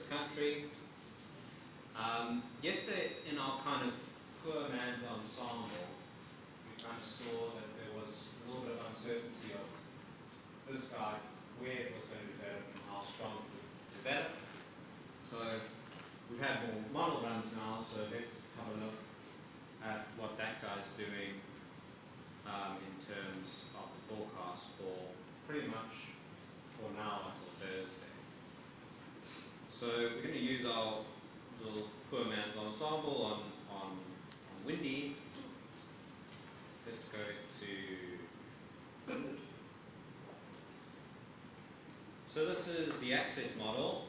the country. Yesterday in our kind of poor man's ensemble, we kind of saw that there was a little bit of uncertainty of this guy, where it was going to develop and how strong it would develop. So we've had more model runs now, so let's have a look at what that guy's doing in terms of the forecast for pretty much for now until Thursday. So we're going to use our little poor man's ensemble on windy. Let's go to. So this is the axis model.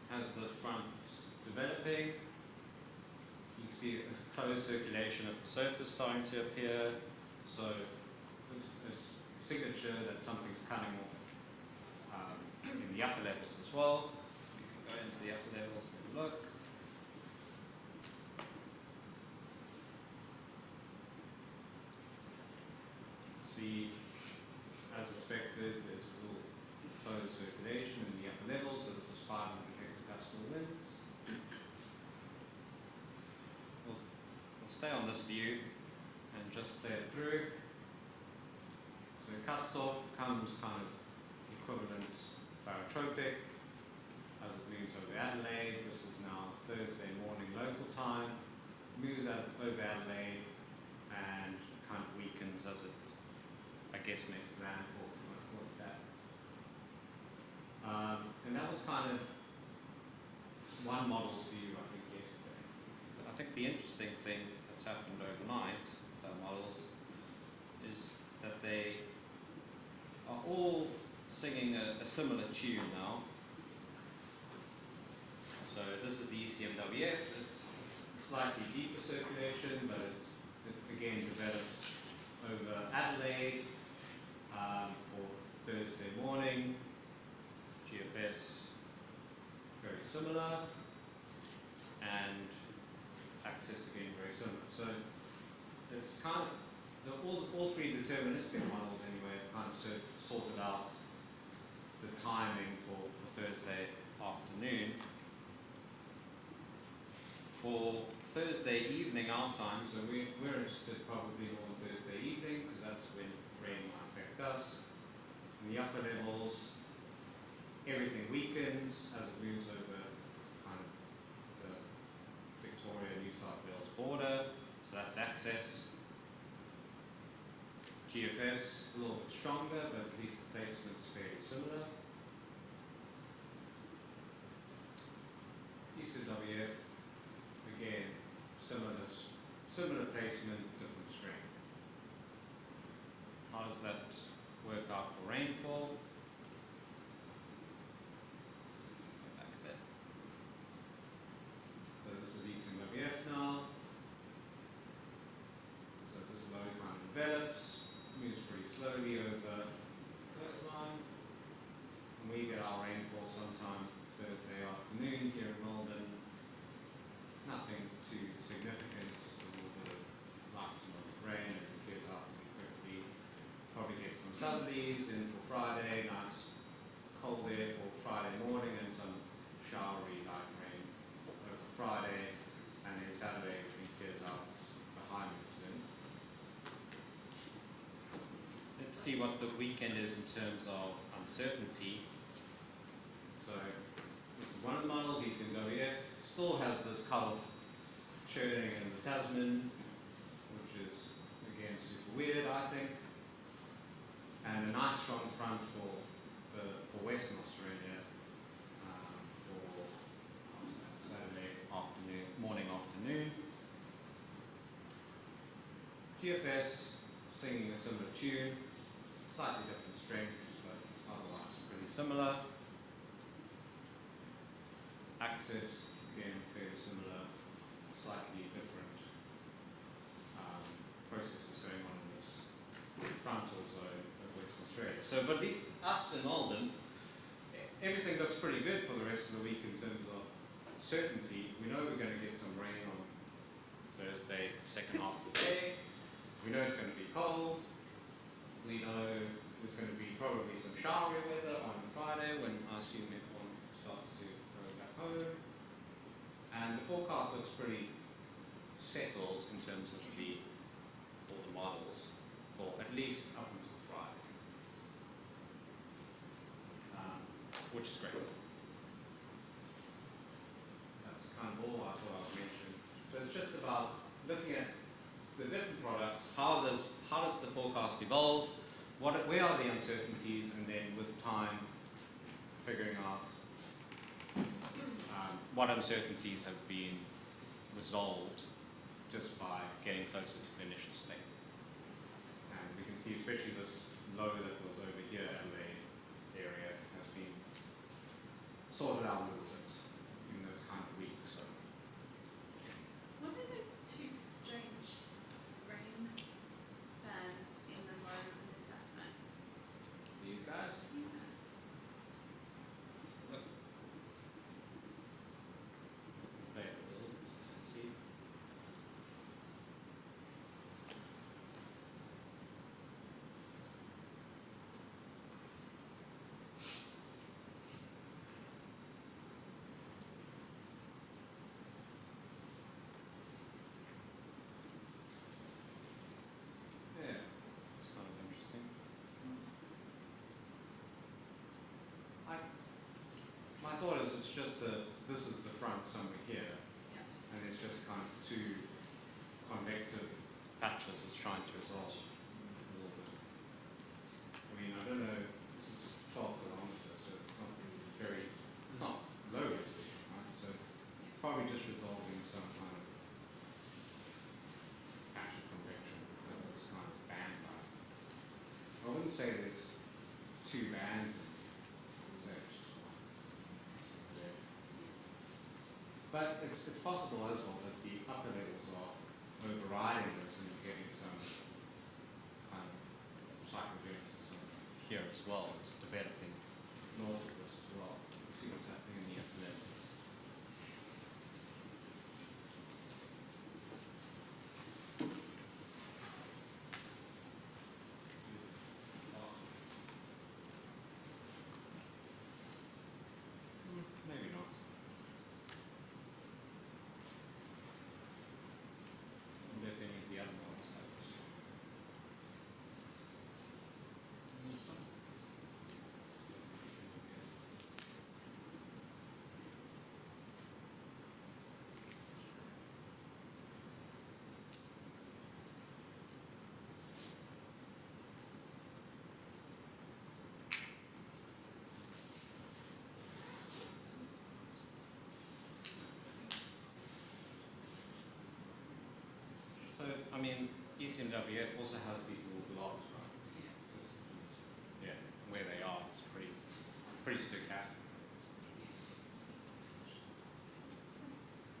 Has the front developing. You can see there's closed circulation of the surface starting to appear. So this signature that something's coming off in the upper levels as well. You can go into the upper levels and look. See, as expected, there's a little closed circulation in the upper levels. So this is 500 hectopascal winds. We'll stay on this view and just play it through. So it cuts off, comes kind of equivalent barotropic as it moves over Adelaide. This is now Thursday morning local time. Moves out over Adelaide and kind of weakens as it, I guess, makes landfall. Like that. And that was kind of one model's view, I think, yesterday. But I think the interesting thing that's happened overnight with our models is that they are all singing a similar tune now. So this is the ECMWF. It's slightly deeper circulation, but it again develops over Adelaide for Thursday morning. GFS very similar, and axis again very similar. So it's kind of all three deterministic models anyway have kind of sorted out the timing for Thursday afternoon. For Thursday evening our time, so we're interested probably more in Thursday evening because that's when rain might affect us. In the upper levels, everything weakens as it moves over kind of the Victoria-New South Wales border, so that's axis. GFS a little bit stronger, but at least the placement's fairly similar. ECWF, again, similar placement, different strength. How does that work out for rainfall? Go back a bit. So this is ECWF now. So this low kind of develops, moves pretty slowly over the coastline, and we get our rainfall sometime Thursday afternoon here in Melbourne. Nothing too significant, just a little bit of light rain as it clears up pretty quickly. Probably get some southerlies in for Friday, nice cold air for Friday morning, and some showery light rain over Friday, and then Saturday everything clears up, the high moves in. Let's see what the weekend is in terms of uncertainty. So this is one of the models, ECMWF. Still has this kind of churning in the Tasman, which is again super weird, I think. And a nice strong front for Western Australia for Saturday afternoon, morning, afternoon. GFS singing a similar tune, slightly different strengths, but otherwise pretty similar. Axis, again, very similar, slightly different processes going on in this frontal zone of Western Australia. So for at least us in Melbourne, everything looks pretty good for the rest of the week in terms of certainty. We know we're going to get some rain on Thursday, second half of the day. We know it's going to be cold. We know there's going to be probably some showery weather on Friday when I assume everyone starts to terms of all the models for at least up until Friday, which is great. That's kind of all I thought I would mention. So it's just about looking at the different products. How does the forecast evolve? Where are the uncertainties, and then with time, figuring out what uncertainties have been resolved just by getting closer to the initial state. And we can see especially this low that was over here in the area has been sorted out a little bit, even though it's kind of weak. So What are those two strange rain bands in the low and the Tasman? these guys, look, play it a little, let's see. Yeah, it's kind of interesting. My thought is it's just this is the front somewhere here, Yeah. and it's just kind of two convective patches it's trying to resolve a little bit. I mean, I don't know, this is 12 kilometers, so it's not it's not low resolution, right? So probably just resolving some kind of patch of convection that looks kind of band-like. I wouldn't say there's two bands in it. I'd say it's just one. There. But it's possible as well that the upper levels are overriding this and you're getting some kind of cyclogenesis here as well. It's developing north of this as well. Let's see what's happening in the upper levels. Maybe not. I wonder if any of the other ones have it. So, I mean, ECMWF also has these little blobs, right? Just, yeah, where they are, it's pretty stochastic.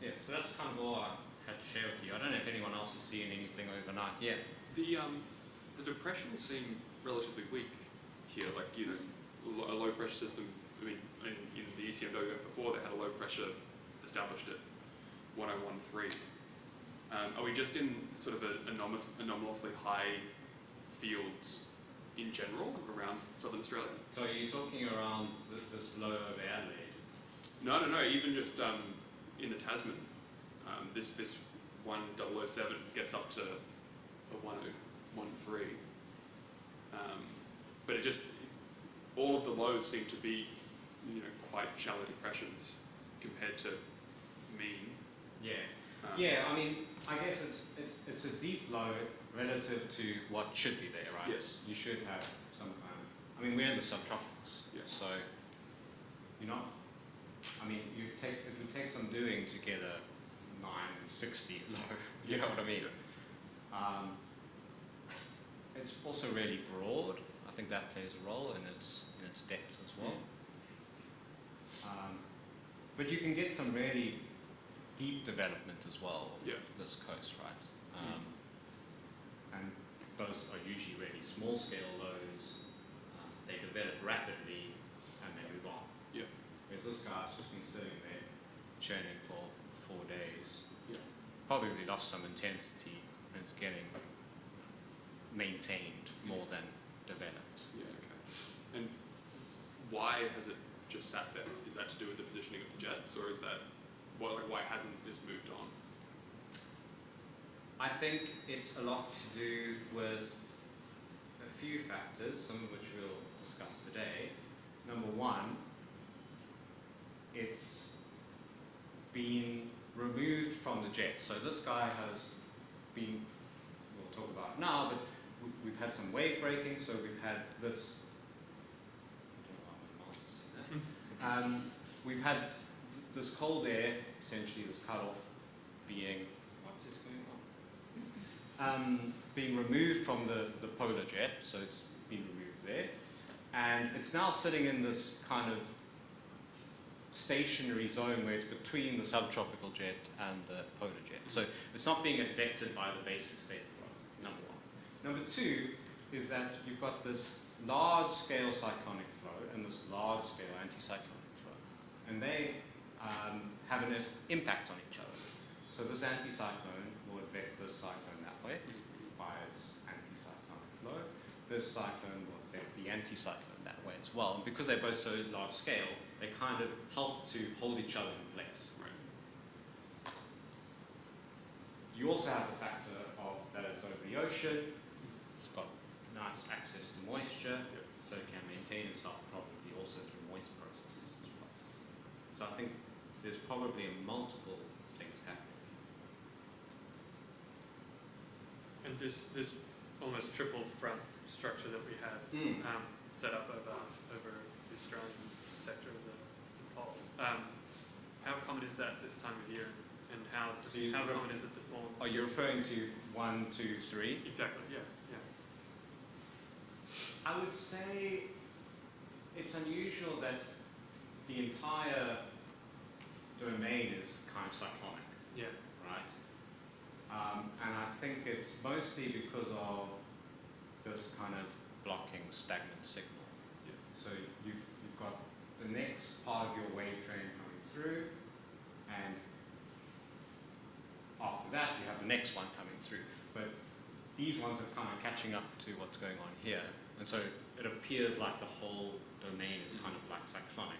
Yeah, so that's kind of all I had to share with you. I don't know if anyone else has seen anything overnight. Yeah. The depressions seem relatively weak here. Like, you know, a low pressure system. I mean, in the ECMWF before, they had a low pressure established at 1013. Are we just in sort of anomalously high fields in general around southern Australia? So are you talking around this low over Adelaide? No. Even just in the Tasman, this 1007 gets up to a 1013. But it just all of the lows seem to be, you know, quite shallow depressions compared to mean. Yeah. Yeah, I mean, I guess it's a deep low relative to what should be there, right? Yes. You should have some kind of, I mean, we're in the subtropics, Yeah. so you're not, I mean, if you take some doing to get a 960 low, you know what I mean? It's also really broad. I think that plays a role in its depth as well. But you can get some really deep development as well of this coast, right? And those are usually really small scale lows. They develop rapidly and they move on. Yeah. Whereas this guy's just been sitting there churning for 4 days. Yeah. Probably lost some intensity and it's getting maintained more than developed. Yeah. Okay. And why has it just sat there? Is that to do with the positioning of the jets, or is that why hasn't this moved on? I think it's a lot to do with a few factors, some of which we'll discuss today. Number one, it's been removed from the jet. So this guy has been, we'll talk about it now, but we've had some wave breaking, so we've had this, we've had this cold air, essentially this cutoff, being, what's this going on? Being removed from the polar jet, so it's been removed there. And it's now sitting in this kind of stationary zone where it's between the subtropical jet and the polar jet. So it's not being affected by the basic state flow, number one. Number two is that you've got this large-scale cyclonic flow and this large-scale anticyclonic flow. And they have an impact on each other. So this anticyclone will affect this cyclone that way by its anticyclonic flow. This cyclone will affect the anticyclone that way as well. And because they're both so large scale, they kind of help to hold each other in place. Right. You also have the factor of that it's over the ocean. It's got nice access to moisture, so it can maintain itself probably also through moist processes as well. So I think there's probably multiple things happening. And this almost triple front structure that we have set up over the Australian sector of the pole. How common is that this time of year, and how common is it to form? Are you referring to 1, 2, 3? Exactly. Yeah. I would say it's unusual that the entire domain is kind of cyclonic. Yeah. Right? And I think it's mostly because of this kind of blocking stagnant signal. Yeah. So you've got the next part of your wave train coming through, and after that you have the next one coming through. But these ones are kind of catching up to what's going on here. And so it appears like the whole domain is kind of like cyclonic.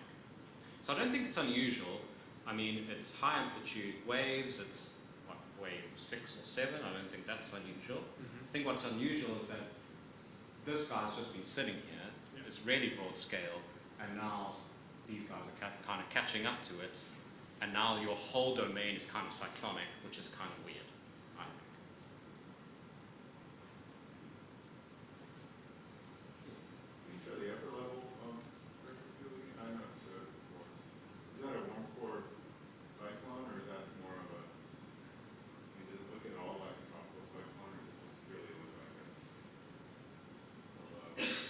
So I don't think it's unusual. I mean, it's high amplitude waves, it's what, wave 6 or 7, I don't think that's unusual. I think what's unusual is that this guy's just been sitting here, it's really broad scale, and now these guys are kind of catching up to it, and now your whole domain is kind of cyclonic, which is kind of weird, I think. Can you show the upper level record field again? I'm not sure before. Is that a warm core cyclone, or is that more of a, I mean, does it look at all like a tropical cyclone, or does it just purely look like a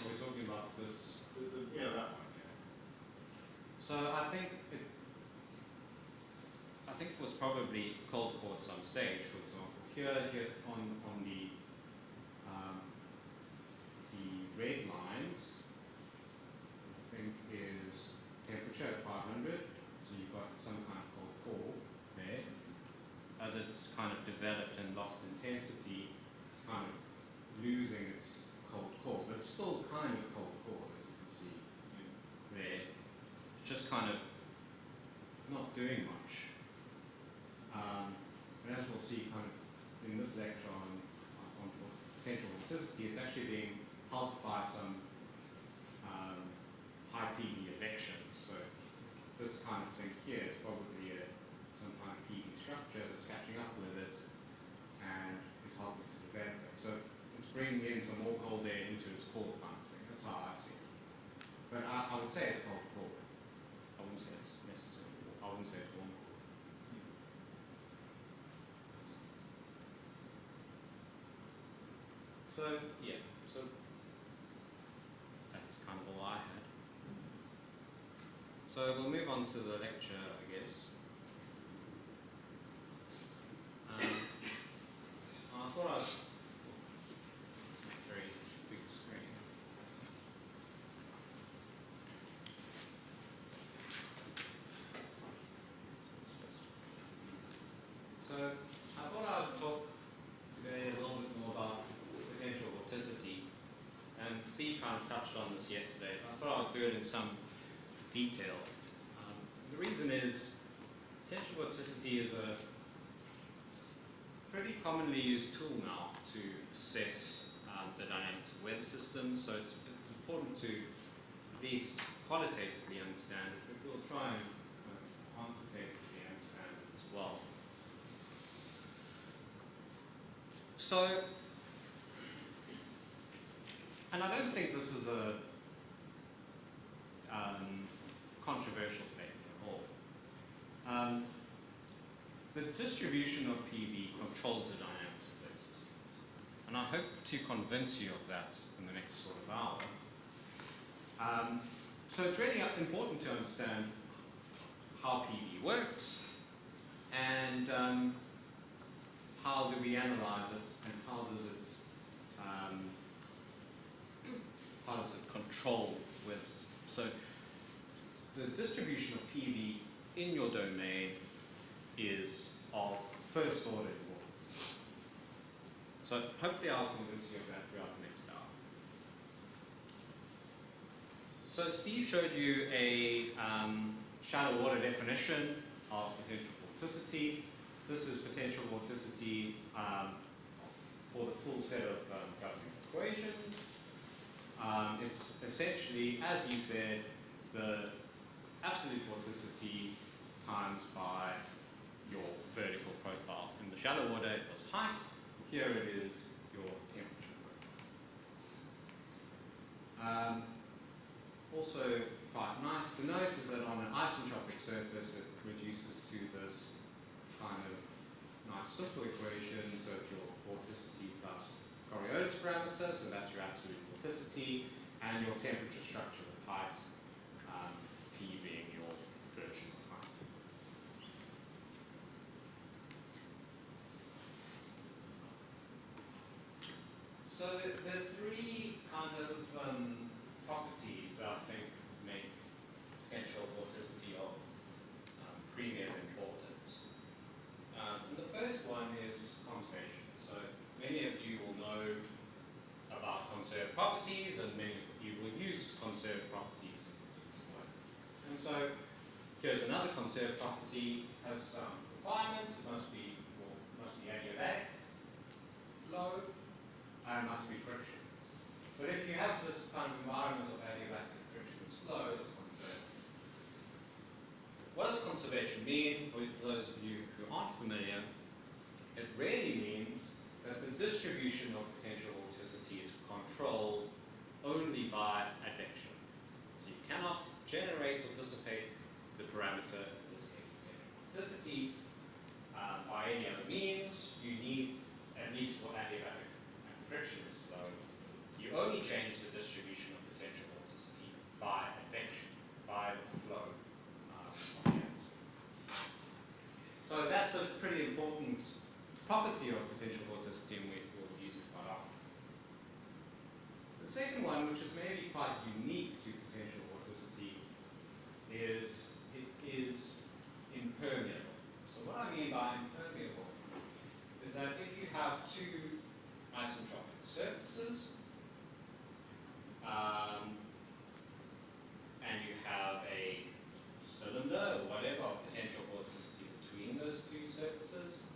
Are we talking about this? yeah, that one, yeah. So I think it was probably cold core at some stage. For example, here on the red lines, I think is temperature at 500. So you've got some kind of cold core there. As it's kind of developed and lost intensity, it's kind of losing its cold core, but it's still kind of cold core, as you can see there. It's just kind of not doing much. And as we'll see kind of in this lecture on potential vorticity, it's actually being helped by some high PV elections. So this kind of thing here is probably some kind of PV structure that's catching up with it and is helping to develop it. So it's bringing in some more cold air into its core kind of thing. That's how I see it. But I would say it's cold core. I wouldn't say it's necessarily warm. I wouldn't say it's warm core. So yeah, so that's kind of all I had. So we'll move on to the lecture, I guess. I thought I'd make a very big screen. So I thought I'd talk today a little bit more about potential vorticity. And Steve kind of touched on this yesterday, but I thought I'd do it in some detail. The reason is potential vorticity is pretty commonly used tool now to assess the dynamics of weather systems, so it's important to at least qualitatively understand it, but we'll try and quantitatively understand it as well. So, and I don't think this is a controversial statement at all. The distribution of PV controls the dynamics of weather systems, and I hope to convince you of that in the next sort of hour. So it's really important to understand how PV works, and how do we analyze it, and how does it control weather systems. So the distribution of PV in your domain is of first order importance. So hopefully I'll convince you of that throughout the next hour. So Steve showed you a shallow water definition of potential vorticity. This is potential vorticity for the full set of governing equations. It's essentially, as you said, the absolute vorticity times by your vertical profile. In the shallow water it was height, here it is your temperature profile. Also quite nice to note is that on an isentropic surface it reduces to this kind of nice simple equation, so it's your vorticity plus Coriolis parameter, so that's your absolute vorticity, and your temperature structure with height, P being your version of height. So there are three kind of properties that I think make potential vorticity of premium importance. And the first one is conservation. So many of you will know about conserved properties, and many of you will use conserved properties in your work. And so here's another conserved property, has some requirements. It must be adiabatic flow, and must be frictionless. But if you have this kind of environment of adiabatic frictionless flow, it's conserved. What does conservation mean? For those of you who aren't familiar, it really means that the distribution of potential vorticity is controlled only by advection. So you cannot generate or dissipate the parameter, in this case potential vorticity, by any other means. You need, at least for adiabatic and frictionless flow, you only change the distribution of potential vorticity by advection, by the flow of the atmosphere. So that's a pretty important property of potential vorticity, and we will use it quite often. The second one, which is maybe quite unique to potential vorticity, is it is impermeable. So what I mean by impermeable is that if you have two isentropic surfaces, and you have a cylinder or whatever of potential vorticity between those two surfaces,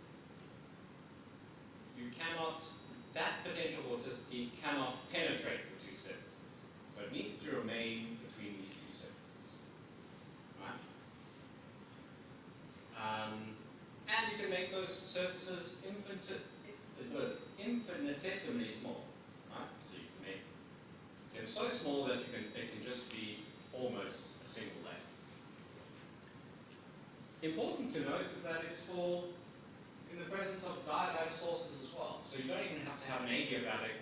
that potential vorticity cannot penetrate the two surfaces. So it needs to remain between these two surfaces. Right? And you can make those surfaces infinitesimally small. Right? So you can make them so small that it can just be almost a single layer. Important to note is that it's in the presence of diabatic sources as well. So you don't even have to have an adiabatic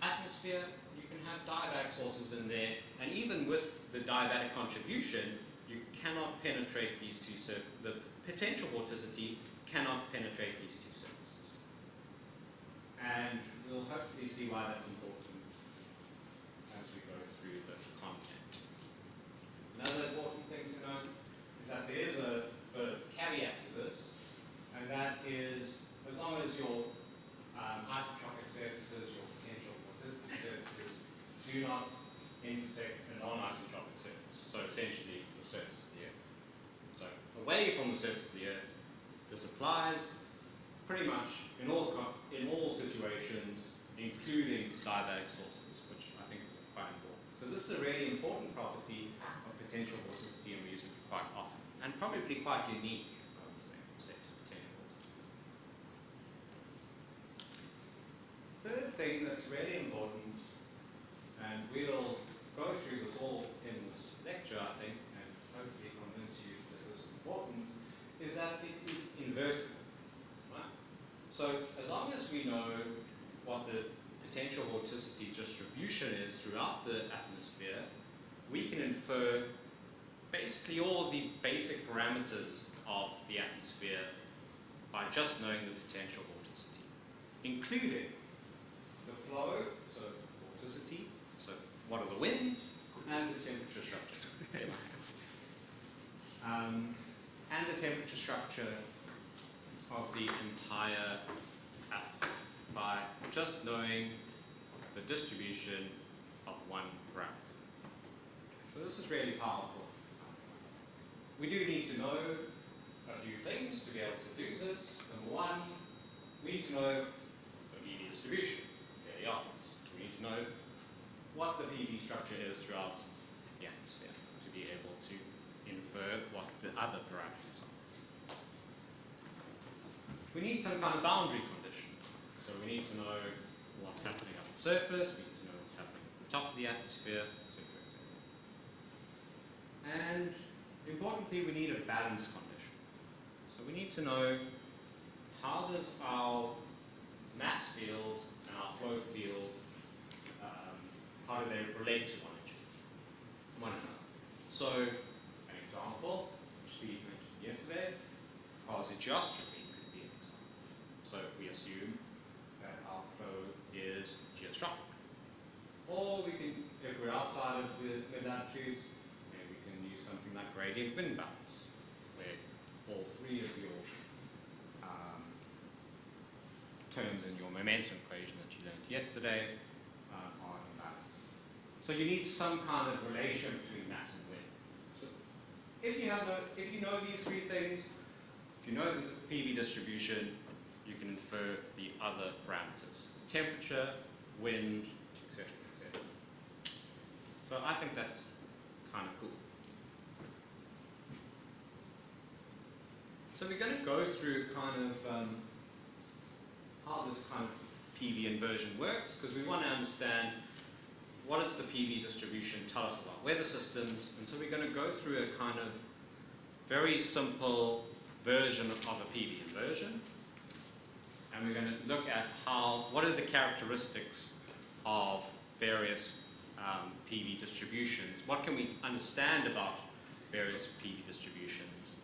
atmosphere. You can have diabatic sources in there, and even with the diabatic contribution, you cannot penetrate these two surfaces. The potential vorticity cannot penetrate these two surfaces. And we'll hopefully see why that's important as we go through the content. Another important thing to note is that there is a caveat to this, and that is as long as your isotropic surfaces, your potential vorticity surfaces, do not intersect a non-isotropic surface. So essentially the surface of the Earth. So away from the surface of the Earth, This applies pretty much in all situations, including diabatic sources, which I think is quite important. So this is a really important property of potential vorticity, and we use it quite often, and probably quite unique, I would say, to potential vorticity. Third thing that's really important, and we'll go through this all in this lecture, I think, and hopefully convince you that this is important, is that it is invertible. Right? So as long as we know what the potential vorticity distribution is throughout the atmosphere, we can infer basically all the basic parameters of the atmosphere by just knowing the potential vorticity, including the flow, so vorticity, so what are the winds, and the temperature structure. And the temperature structure of the entire atmosphere by just knowing the distribution of one parameter. So this is really powerful. We do need to know a few things to be able to do this. Number one, we need to know the PV distribution, fairly obvious. We need to know what the PV structure is throughout the atmosphere to be able to infer what the other parameters are. We need some kind of boundary condition. So we need to know what's happening on the surface, we need to know what's happening at the top of the atmosphere, etc. And importantly, we need a balance condition. So we need to know how does our mass field and our flow field, how do they relate to one another. So an example, which Steve mentioned yesterday, quasi-geostrophy could be an example. So we assume that our flow is geostrophic. Or we can, if we're outside of the mid-latitudes, maybe we can use something like gradient wind balance, where all three of your terms in your momentum equation that you learned yesterday are in balance. So you need some kind of relation between mass and wind. So if you know these three things, if you know the PV distribution, you can infer the other parameters: temperature, wind, etc., etc. So I think that's kind of cool. So we're going to go through kind of how this kind of PV inversion works, because we want to understand what does the PV distribution tell us about weather systems, and so we're going to go through a kind of very simple version of a PV inversion, and we're going to look at what are the characteristics of various PV distributions, what can we understand about various PV distributions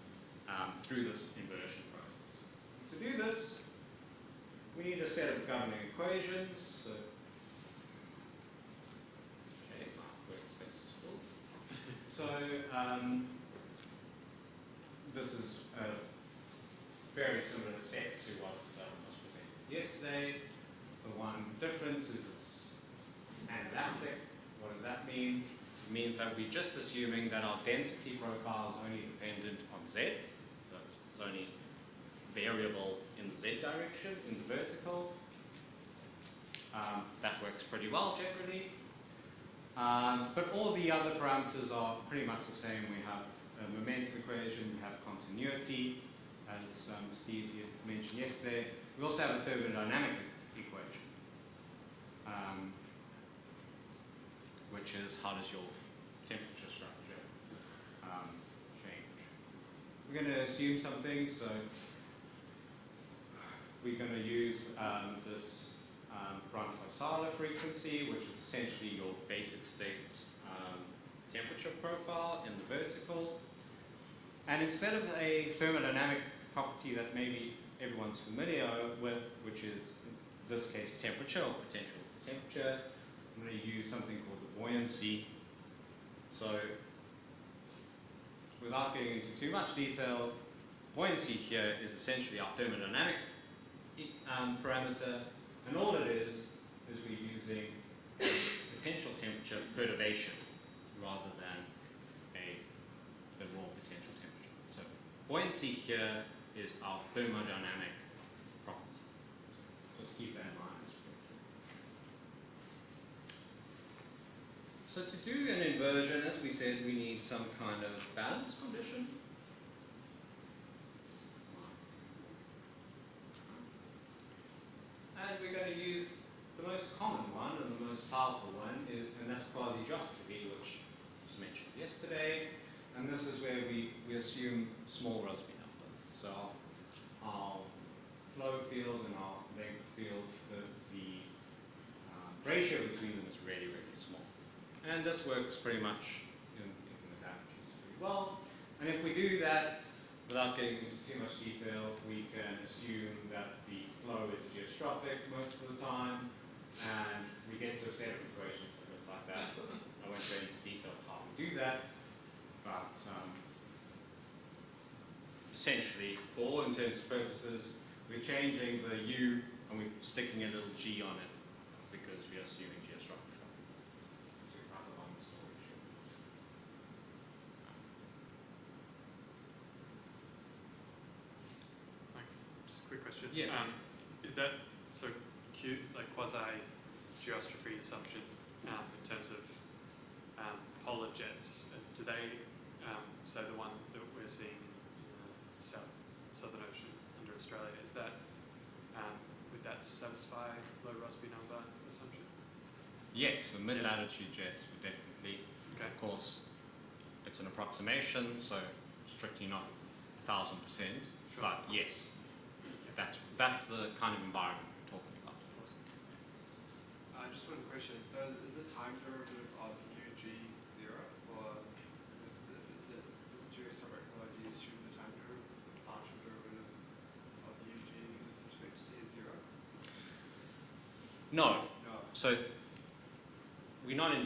through this inversion process. To do this, we need a set of governing equations. So, okay, my workspace is full. So this is a very similar set to what was presented yesterday. The one difference is it's anelastic. What does that mean? It means that we're just assuming that our density profile is only dependent on Z. So it's only variable in the Z direction, in the vertical. That works pretty well generally. But all the other parameters are pretty much the same. We have a momentum equation, we have continuity, as Steve mentioned yesterday. We also have a thermodynamic equation, which is how does your temperature structure change. We're going to assume something, so we're going to use this Brunn-Fosala frequency, which is essentially your basic state temperature profile in the vertical. And instead of a thermodynamic property that maybe everyone's familiar with, which is in this case temperature or potential temperature, I'm going to use something called the buoyancy. So without getting into too much detail, buoyancy here is essentially our thermodynamic parameter, and all it is we're using potential temperature perturbation rather than the raw potential temperature. So buoyancy here is our thermodynamic property. Just keep that in mind. So to do an inversion, as we said, we need some kind of balance condition. And we're going to use the most common one and the most powerful one, and that's quasi-geometry, which was mentioned yesterday. And this is where we assume small Rossby number. So our flow field and our length field, the ratio between them is really, really small. And this works pretty much in the damages pretty well. And if we do that, without getting into too much detail, we can assume that the flow is geostrophic most of the time, and we get to a set of equations that look like that. I won't go into detail of how we do that, but essentially, for all intents and purposes, we're changing the u and we're sticking a little g on it because we're assuming geostrophic flow. So we pass along the story short. Just a quick question. Yeah. Is that so? Like quasi geostrophy assumption in terms of polar jets? Do they say the one that we're seeing in the southern ocean under Australia? Is that would that satisfy low Rossby number assumption? Yes, the mid-latitude jets would definitely. Okay. Of course, it's an approximation, so strictly not 1,000%. Sure. But yes, that's the kind of environment we're talking about. Just one question. So is the time derivative of UG 0? Or if it's geostrophic flow, do you assume the time derivative, partial derivative of UG with respect to T is 0? No. No. So we're not in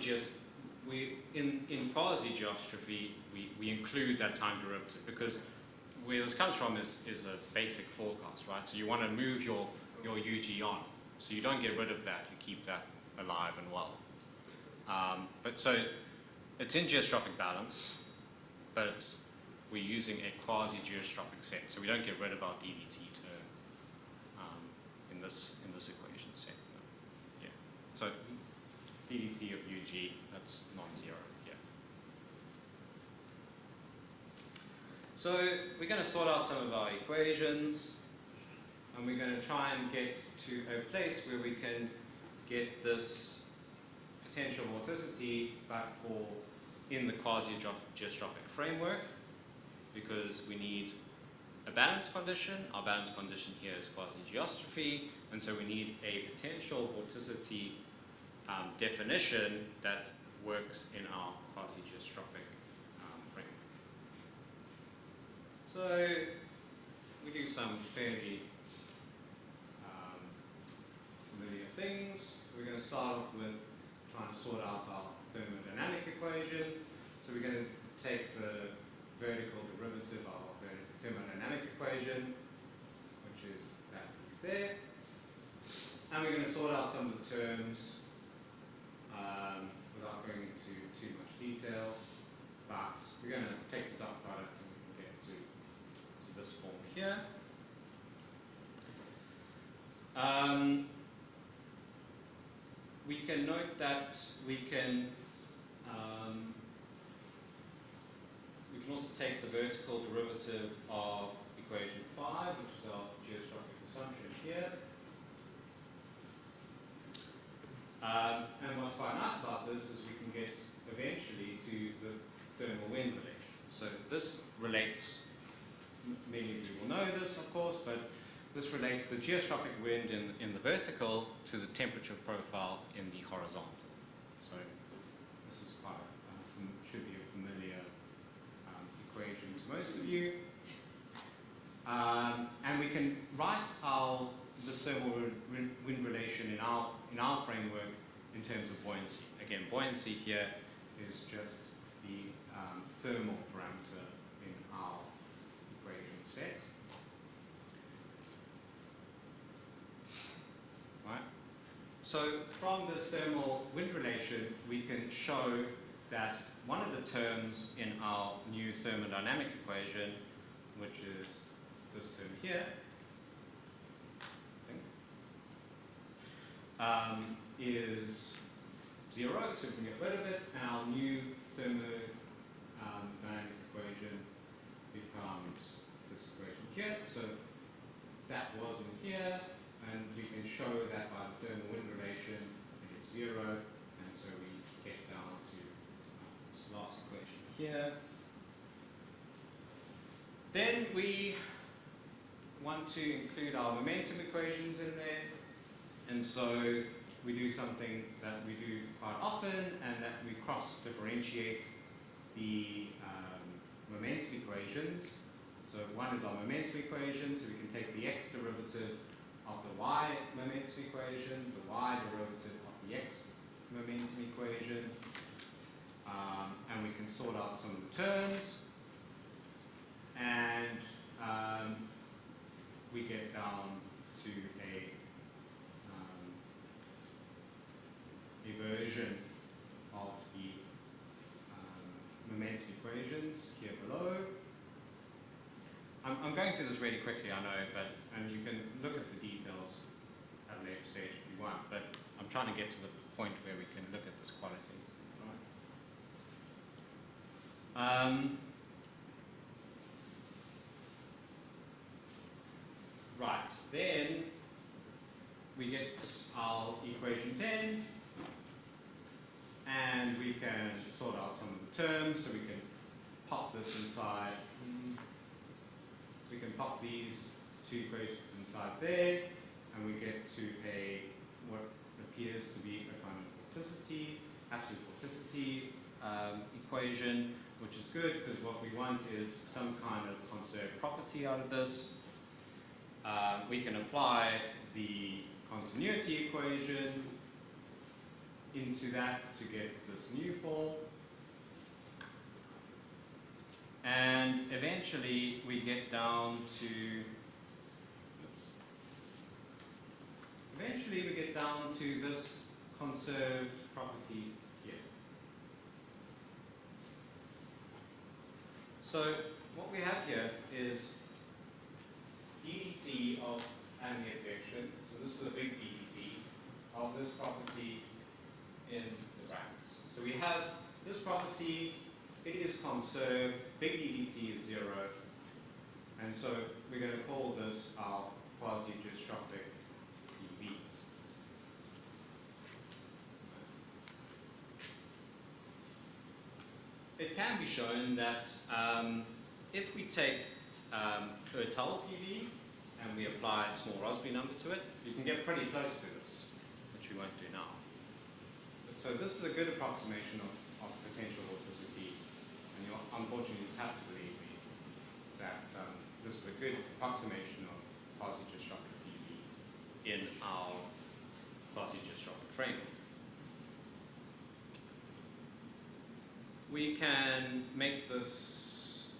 in quasi-geostrophy, we include that time derivative because where this comes from is a basic forecast, right? So you want to move your UG on. So you don't get rid of that, you keep that alive and well. But so it's in geostrophic balance, but we're using a quasi-geostrophic set. So we don't get rid of our DDT term in this equation set. Yeah. So DDT of UG, that's non-zero. Yeah. So we're going to sort out some of our equations, and we're going to try and get to a place where we can get this potential vorticity, but for in the quasi-geostrophic framework, because we need a balance condition. Our balance condition here is quasi-geostrophy, and so we need a potential vorticity definition that works in our quasi-geostrophic framework. So we do some fairly familiar things. We're going to start off with trying to sort out our thermodynamic equation. So we're going to take the vertical derivative of our thermodynamic equation, which is that piece there. And we're going to sort out some of the terms without going into too much detail. But we're going to take the dot product and we can get to this form here. We can note that we can also take the vertical derivative of equation 5, which is our geostrophic assumption here. And what's quite nice about this is we can get eventually to the thermal wind relation. So this relates, many of you will know this of course, but this relates the geostrophic wind in the vertical to the temperature profile in the horizontal. So this is quite should be a familiar equation to most of you. And we can write the thermal wind relation in our framework in terms of buoyancy. Again, buoyancy here is just the thermal parameter in our equation set. Right? So from this thermal wind relation, we can show that one of the terms in our new thermodynamic equation, which is this term here, I think, is 0, so we can get rid of it, and our new thermodynamic equation becomes this equation here. So that was in here, and we can show that by the thermal wind relation it is 0, and so we get down to this last equation here. Then we want to include our momentum equations in there, and so we do something that we do quite often, and that we cross differentiate the momentum equations. So one is our momentum equation, so we can take the x derivative of the y momentum equation, the y derivative of the x momentum equation, and we can sort out some of the terms, and we get down to a version of the momentum equations here below. I'm going through this really quickly, I know, and you can look at the details at a later stage if you want, but I'm trying to get to the point where we can look at this quality. Right, then we get our equation 10, and we can sort out some of the terms, so we can pop this inside. We can pop these two equations inside there, and we get to a what appears to be a kind of vorticity, absolute vorticity equation, which is good because what we want is some kind of conserved property out of this. We can apply the continuity equation into that to get this new form. And eventually we get down to, this conserved property here. So what we have here is ddt of ambient advection. So this is a big ddt of this property in the brackets. So we have this property, it is conserved, big ddt is 0, and so we're going to call this our quasi-geostrophic dV. It can be shown that if we take Ertel PV and we apply a small Rossby number to it, you can get pretty close to this, which we won't do now. So this is a good approximation of potential vorticity, and you unfortunately just have to believe me that this is a good approximation of quasi-geostrophic PV in our quasi-geostrophic framework. We can make this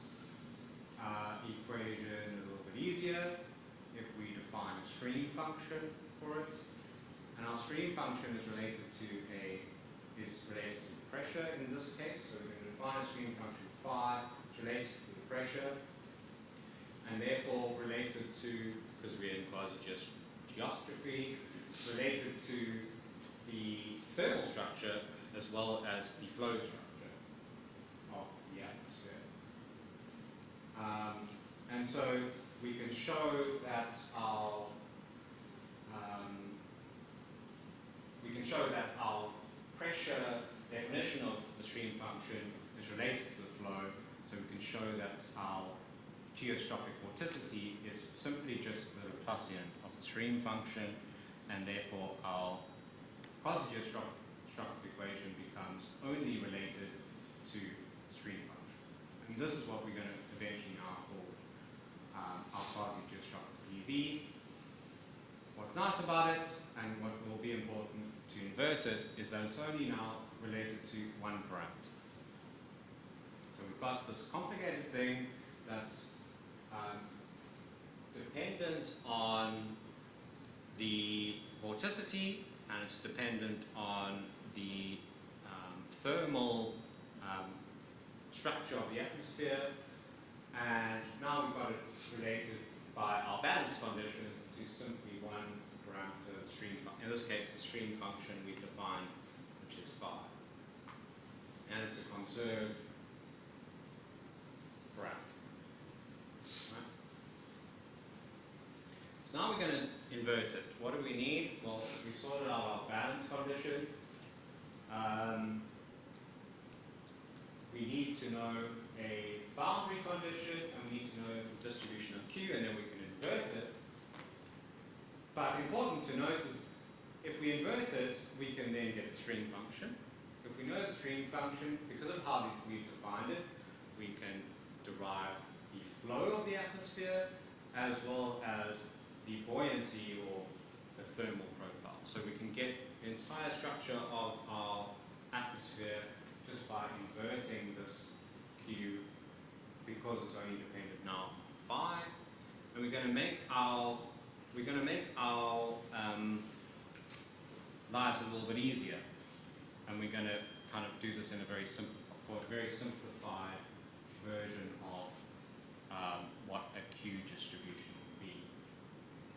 equation a little bit easier if we define a stream function for it. And our stream function is related to pressure in this case. So we're going to define a stream function phi, which relates to the pressure, and therefore related to, because we're in quasi-geostrophy, related to the thermal structure as well as the flow structure of the atmosphere. And so we can show that our pressure definition of the stream function is related to the flow, so we can show that our geostrophic vorticity is simply just the Laplacian of the stream function, and therefore our quasi-geostrophic equation becomes only related to stream function. And this is what we're going to eventually now call our quasi-geostrophic PV. What's nice about it, and what will be important to invert it, is that it's only now related to one parameter. So we've got this complicated thing that's dependent on the vorticity, and it's dependent on the thermal structure of the atmosphere, and now we've got it related by our balance condition to simply one parameter stream function. In this case, the stream function we define, which is phi. And it's a conserved parameter. Right? So now we're going to invert it. What do we need? Well, we sorted out our balance condition. We need to know a boundary condition, and we need to know the distribution of Q, and then we can invert it. But important to note is, if we invert it, we can then get a stream function. If we know the stream function, because of how we've defined it, we can derive the flow of the atmosphere, as well as the buoyancy or the thermal profile. So we can get the entire structure of our atmosphere just by inverting this Q, because it's only dependent now on phi. And we're going to make our lives a little bit easier, and we're going to kind of do this in a very simplified version of what a Q distribution would be.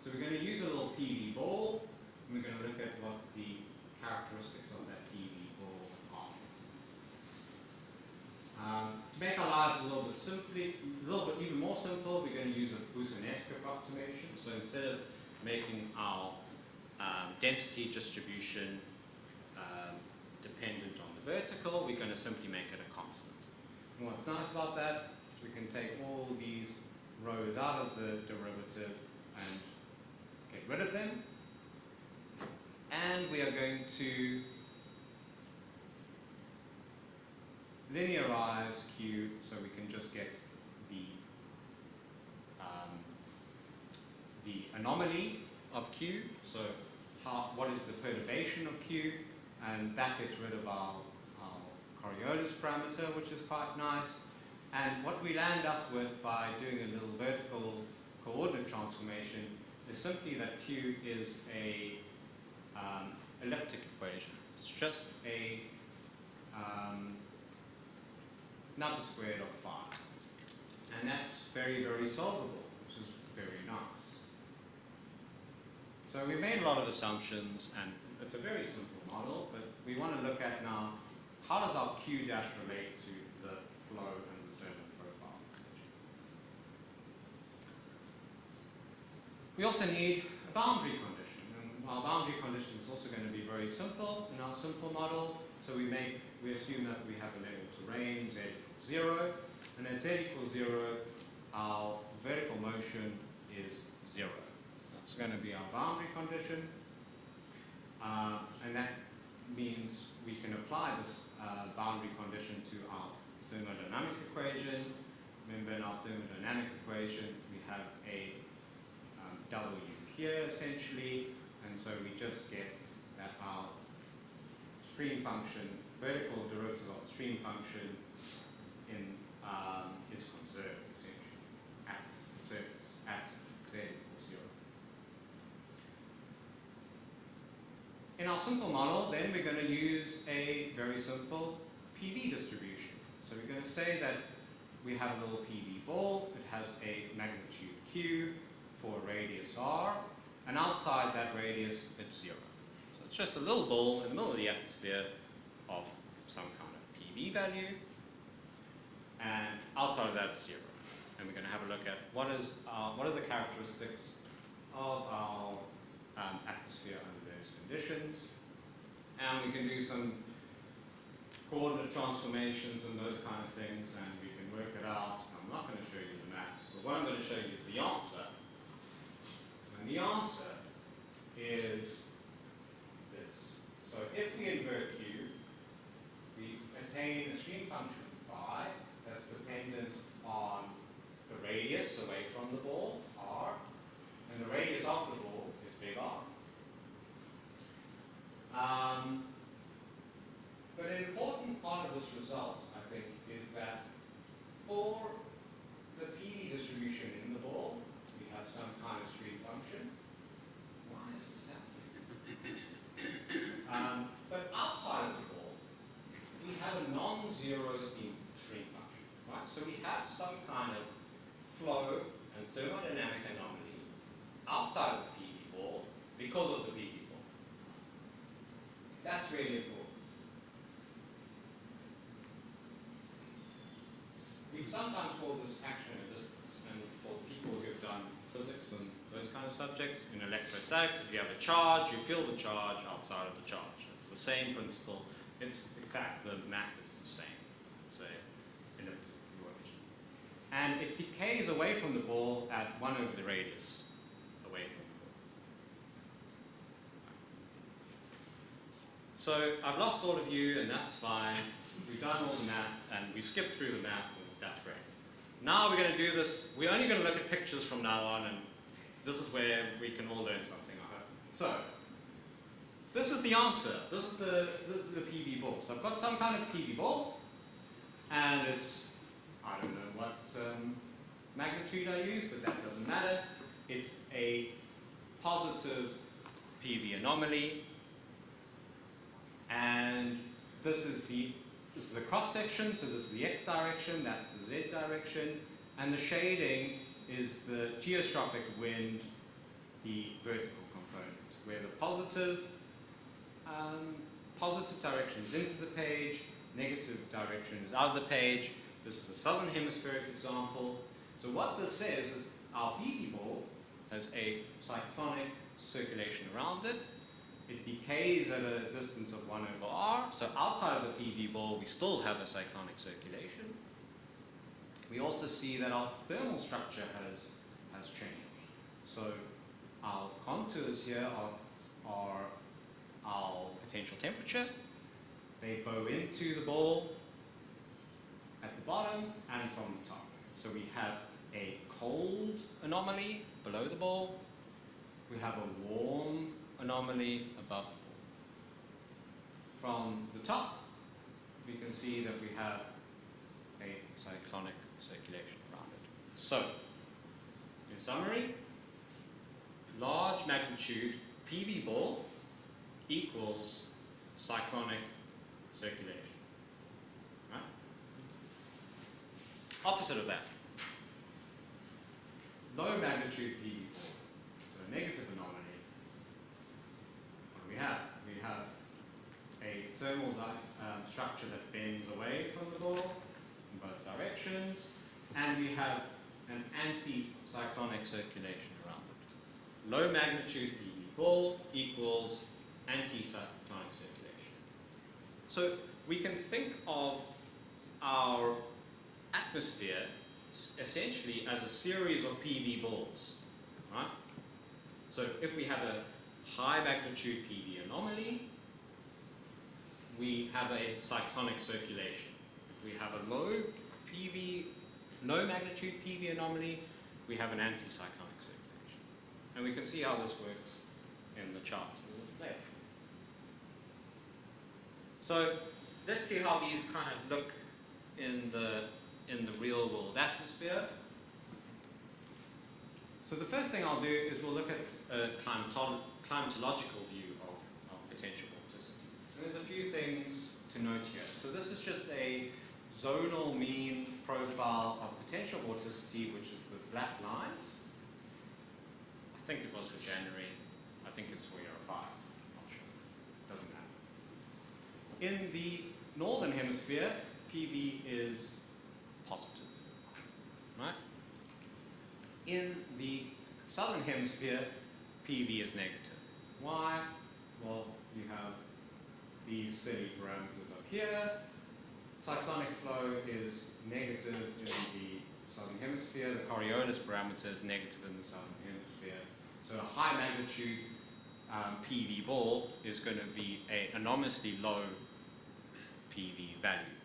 So we're going to use a little PV ball, and we're going to look at what the characteristics of that PV ball are. To make our lives a little bit even more simple, we're going to use a Boussinesq approximation. So instead of making our density distribution dependent on the vertical, we're going to simply make it a constant. And what's nice about that is we can take all these rows out of the derivative and get rid of them. And we are going to linearize Q, so we can just get the anomaly of Q, so what is the perturbation of Q, and that gets rid of our Coriolis parameter, which is quite nice. And what we land up with by doing a little vertical coordinate transformation is simply that Q is a elliptic equation. It's just a number squared of phi. And that's very, very solvable, which is very nice. So we made a lot of assumptions, and it's a very simple model, but we want to look at now, how does our Q dash relate to the flow and the thermal profile, essentially. We also need a boundary condition, and our boundary condition is also going to be very simple in our simple model. So we assume that we have a level to range, z equals 0, and at z equals 0, our vertical motion is 0. That's going to be our boundary condition, and that means we can apply this boundary condition to our thermodynamic equation. Remember, in our thermodynamic equation, we have a W here, essentially, and so we just get that our stream function, vertical derivative of the stream function is conserved, essentially, at the surface, at z equals 0. In our simple model, then, we're going to use a very simple PV distribution. So we're going to say that we have a little PV ball. It has a magnitude Q for a radius R, and outside that radius, it's 0. So it's just a little ball in the middle of the atmosphere of some kind of PV value, and outside of that, it's 0. And we're going to have a look at what are the characteristics of our atmosphere under those conditions, and we can do some coordinate transformations and those kind of things, and we can work it out. I'm not going to show you the math, but what I'm going to show you is the answer. And the answer is this. So if we invert Q, we attain a stream function phi that's dependent on the radius away from the ball, R, and the radius of the ball is big R. But an important part of this result, I think, is that for the PV distribution in the ball, we have some kind of stream function. Why is this happening? But outside of the ball, we have a non-zero stream function, right? So we have some kind of flow and thermodynamic anomaly outside of the PV ball because of the PV ball. That's really important. We sometimes call this action and distance, and for people who have done physics and those kind of subjects, in electrostatics, if you have a charge, you feel the charge outside of the charge. It's the same principle. It's, in fact, the math is the same. It's a elliptic equation. And it decays away from the ball at 1 over the radius, away from the ball. So I've lost all of you, and that's fine. We've done all the math, and we skipped through the math, and that's great. Now we're going to do this. We're only going to look at pictures from now on, and this is where we can all learn something, I hope. So, this is the answer. This is the PV ball. So I've got some kind of PV ball, and it's, I don't know what magnitude I use, but that doesn't matter. It's a positive PV anomaly, and this is the cross section, so this is the x direction, that's the z direction, and the shading is the geostrophic wind, the vertical component, where the positive direction is into the page, negative direction is out of the page. This is the southern hemisphere, for example. So what this says is our PV ball has a cyclonic circulation around it. It decays at a distance of 1 over r. So outside of the PV ball, we still have a cyclonic circulation. We also see that our thermal structure has changed. So our contours here are our potential temperature. They bow into the ball at the bottom and from the top. So we have a cold anomaly below the ball. We have a warm anomaly above the ball. From the top, we can see that we have a cyclonic circulation around it. So, in summary, large magnitude PV ball equals cyclonic circulation. Right? Opposite of that, low magnitude PV ball, so negative anomaly. What do we have? We have a thermal structure that bends away from the ball in both directions, and we have an anti-cyclonic circulation around it. Low magnitude PV ball equals anti-cyclonic circulation. So we can think of our atmosphere essentially as a series of PV balls, right? So if we have a high magnitude PV anomaly, we have a cyclonic circulation. If we have a low magnitude PV anomaly, we have an anti-cyclonic circulation. And we can see how this works in the charts a little bit later. So let's see how these kind of look in the real world atmosphere. So the first thing I'll do is we'll look at a climatological view of potential vorticity. And there's a few things to note here. So this is just a zonal mean profile of potential vorticity, which is the black lines. I think it was for January. I think it's for year 5. Not sure. Doesn't matter. In the northern hemisphere, PV is positive. Right? In the southern hemisphere, PV is negative. Why? Well, you have these city parameters up here. Cyclonic flow is negative in the southern hemisphere. The Coriolis parameter is negative in the southern hemisphere. So a high magnitude PV ball is going to be an enormously low PV value.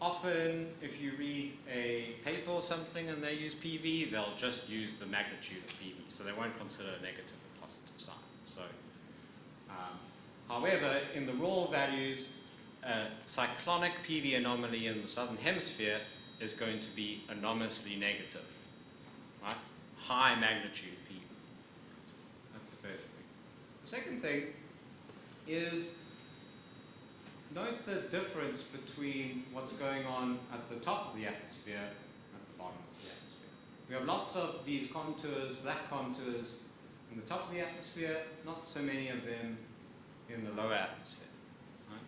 Often, if you read a paper or something and they use PV, they'll just use the magnitude of PV, so they won't consider a negative or positive sign. So, however, in the raw values, cyclonic PV anomaly in the southern hemisphere is going to be enormously negative, right? High magnitude PV. That's the first thing. The second thing is note the difference between what's going on at the top of the atmosphere and at the bottom of the atmosphere. We have lots of these contours, black contours, in the top of the atmosphere, not so many of them in the lower atmosphere. Right?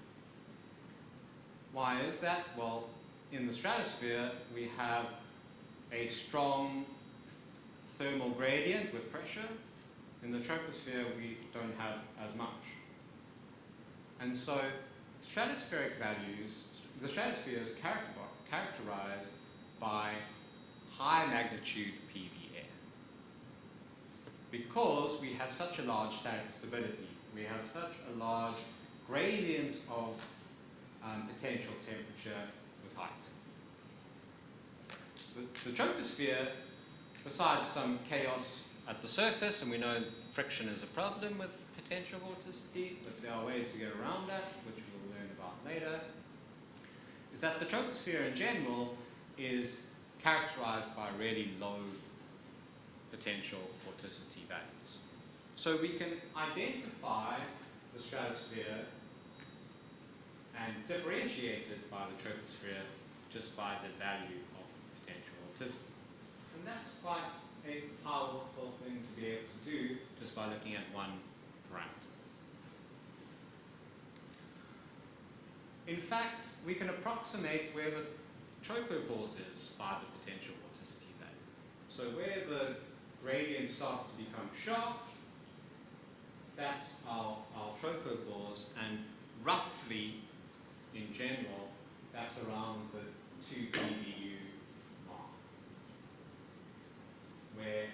Why is that? Well, in the stratosphere, we have a strong thermal gradient with pressure. In the troposphere, we don't have as much. And so, stratospheric values, the stratosphere is characterized by high magnitude PV air. Because we have such a large static stability, we have such a large gradient of potential temperature with height. The troposphere, besides some chaos at the surface, and we know friction is a problem with potential vorticity, but there are ways to get around that, which we'll learn about later, is that the troposphere in general is characterized by really low potential vorticity values. So we can identify the stratosphere and differentiate it by the troposphere just by the value of potential vorticity. And that's quite a powerful thing to be able to do just by looking at one parameter. In fact, we can approximate where the tropopause is by the potential vorticity value. So where the gradient starts to become sharp, that's our tropopause, and roughly, in general, that's around the 2 PBU mark, where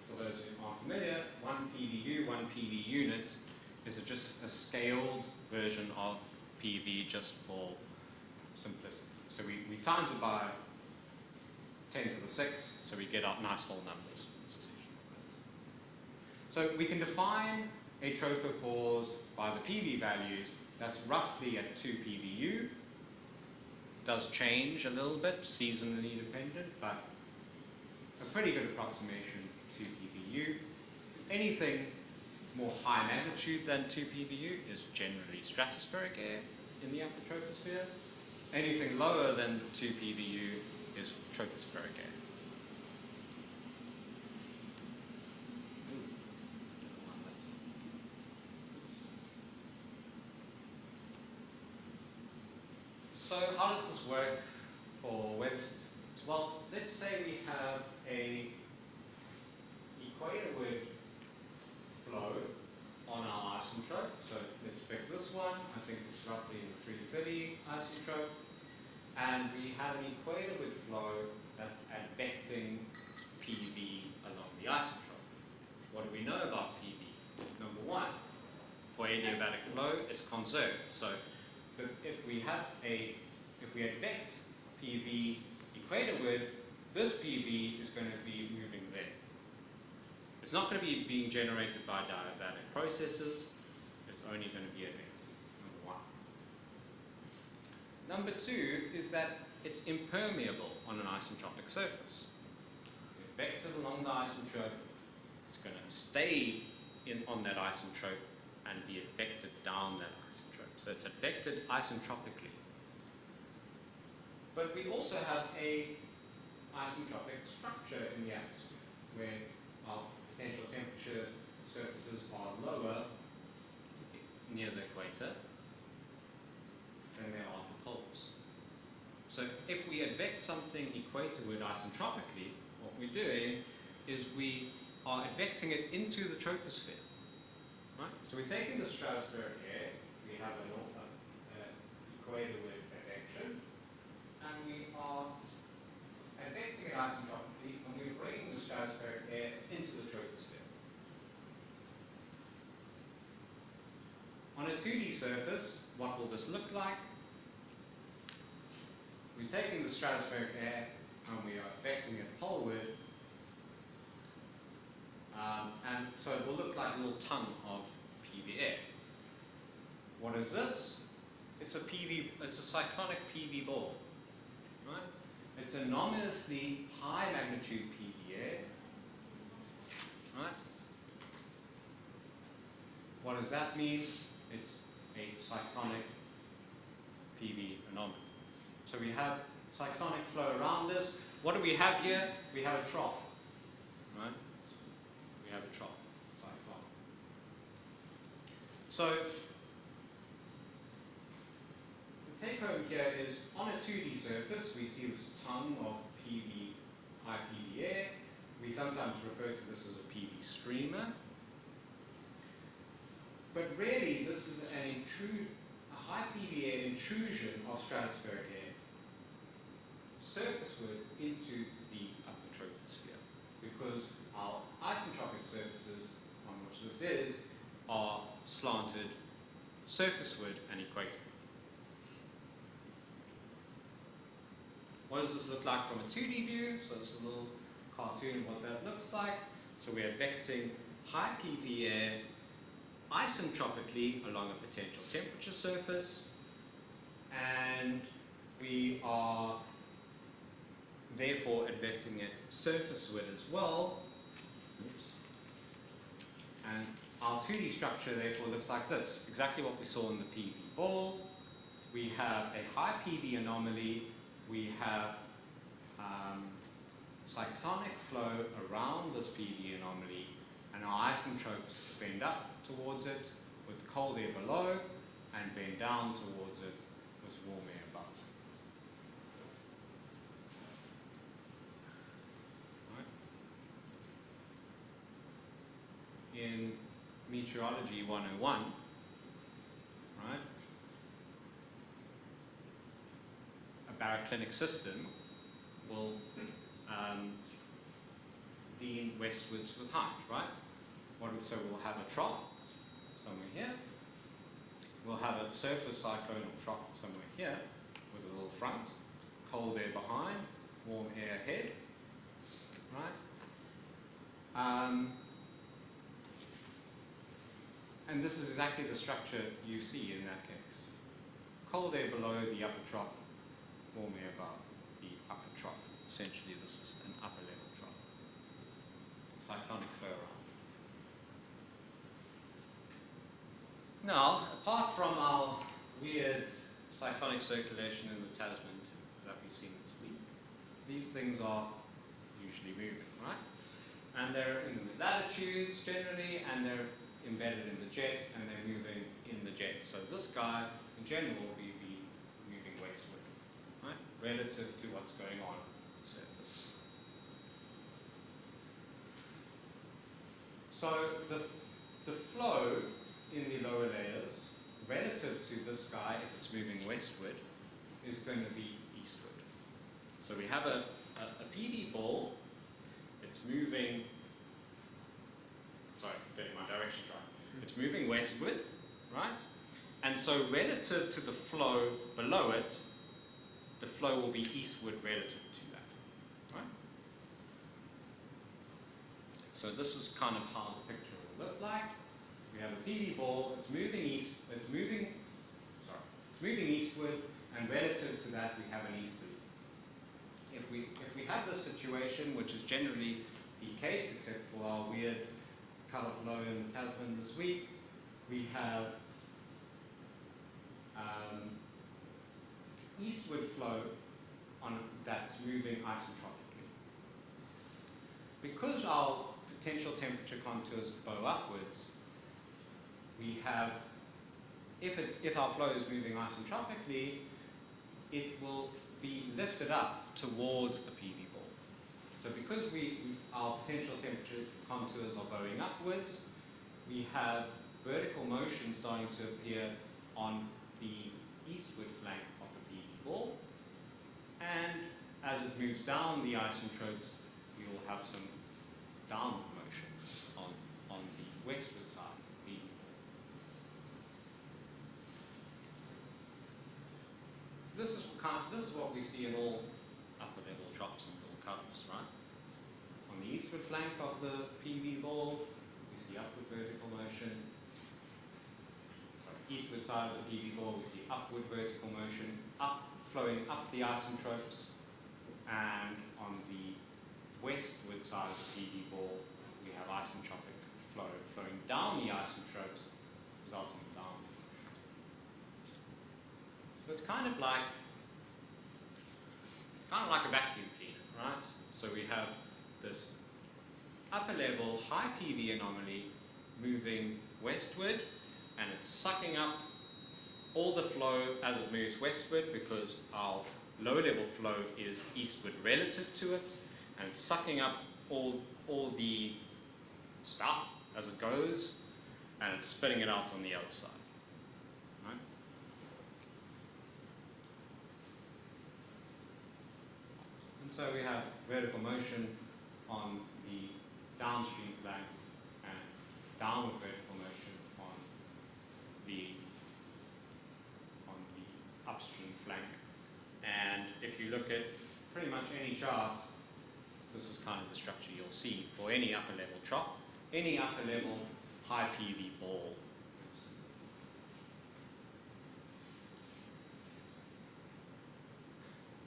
for those who aren't familiar, 1 PBU, 1 PV unit, is just a scaled version of PV just for simplicity. So we times it by 10 to the 6, so we get out nice whole numbers. So we can define a tropopause by the PV values. That's roughly at 2 PVU. It does change a little bit, seasonally dependent, but a pretty good approximation to PVU. Anything more high magnitude than 2 PVU is generally stratospheric air in the upper troposphere. Anything lower than 2 PVU is tropospheric air. So how does this work for weather systems? Well, let's say we have a equatorward flow on our isentrope. So let's pick this one. I think it's roughly in the 330 isentrope. And we have an equatorward flow that's advecting PV along the isentrope. What do we know about PV? Number one, for adiabatic flow, it's conserved. So if we advect PV equatorward, this PV is going to be moving there. It's not going to be being generated by diabatic processes. It's only going to be advected, number one. Number two is that it's impermeable on an isentropic surface. The advected along the isentrope, it's going to stay on that isentrope and be advected down that isentrope. So it's advected isentropically. But we also have a isentropic structure in the atmosphere where our potential temperature surfaces are lower near the equator than they are on the poles. So if we advect something equatorward isentropically, what we're doing is we are advecting it into the troposphere. Right? So we're taking the stratospheric air, we have an equatorward advection, and we are advecting it isentropically, and we're bringing the stratospheric air into the troposphere. On a 2D surface, what will this look like? We're taking the stratospheric air and we are advecting it poleward, and so it will look like a little tongue of PV air. What is this? It's a cyclonic PV ball. Right? It's anomalously high magnitude PV air. Right? What does that mean? It's a cyclonic PV anomaly. So we have cyclonic flow around this. what do we have here? We have a trough, right? We have a trough, cyclone. So the take home here is on a 2D surface, we see this tongue of PV, high PV air. We sometimes refer to this as a PV streamer. But really, this is a high PV air intrusion of stratospheric air surfaceward into the upper troposphere, because our isentropic surfaces on which this is are slanted surfaceward and equator. What does this look like from a 2D view? So this is a little cartoon of what that looks like. So we are vecting high PV air isentropically along a potential temperature surface, and we are therefore advecting it surfaceward as well. Oops. And our 2D structure therefore looks like this, exactly what we saw in the PV ball. We have a high PV anomaly, we have cyclonic flow around this PV anomaly, and our isentropes bend up towards it with cold air below and bend down towards it with warm air above. Right. In Meteorology 101, right, a baroclinic system will lean westwards with height, right? So we'll have a trough somewhere here. We'll have a surface cyclonal trough somewhere here with a little front, cold air behind, warm air ahead, right? And this is exactly the structure you see in that case. Cold air below the upper trough, warm air above the upper trough. Essentially this is an upper level trough. Cyclonic flow around. Now, apart from our weird cyclonic circulation in the Tasman that we've seen this week, these things are usually moving, right? And they're in the mid-latitudes generally, and they're embedded in the jet, and they're moving in the jet. So this guy, in general, will be moving westward, right? Relative to what's going on the surface. So the flow in the lower layers, relative to this guy, if it's moving westward, is going to be eastward. So we have a PV ball, it's moving, sorry, getting my direction right. It's moving westward, right? And so relative to the flow below it, the flow will be eastward relative to that, right? So this is kind of how the picture will look like. We have a PV ball, it's moving eastward, and relative to that we have an easterly. If we have this situation, which is generally the case, except for our weird colour flow in the Tasman this week, we have eastward flow that's moving isentropically. Because our potential temperature contours bow upwards, we have, if our flow is moving isentropically, it will be lifted up towards the PV ball. So because our potential temperature contours are bowing upwards, we have vertical motion starting to appear on the eastward flank of the PV ball. And as it moves down the isentropes, we will have some downward motion on the westward side of the PV ball. This is what we see in all upper level troughs and all cutoffs, right? On the eastward flank of the PV ball, we see upward vertical motion. Sorry, eastward side of the PV ball, we see upward vertical motion, flowing up the isentropes, and on the westward side of the PV ball, we have isentropic flow flowing down the isentropes, resulting in downward motion. So it's kind of like a vacuum cleaner, right? So we have this upper level high PV anomaly moving westward, and it's sucking up all the flow as it moves westward because our low level flow is eastward relative to it, and it's sucking up all the stuff as it goes, and it's spitting it out on the other side. Right? And so we have vertical motion on the downstream flank and downward vertical motion on the upstream flank. And if you look at pretty much any chart, this is kind of the structure you'll see for any upper level trough, any upper level high PV ball.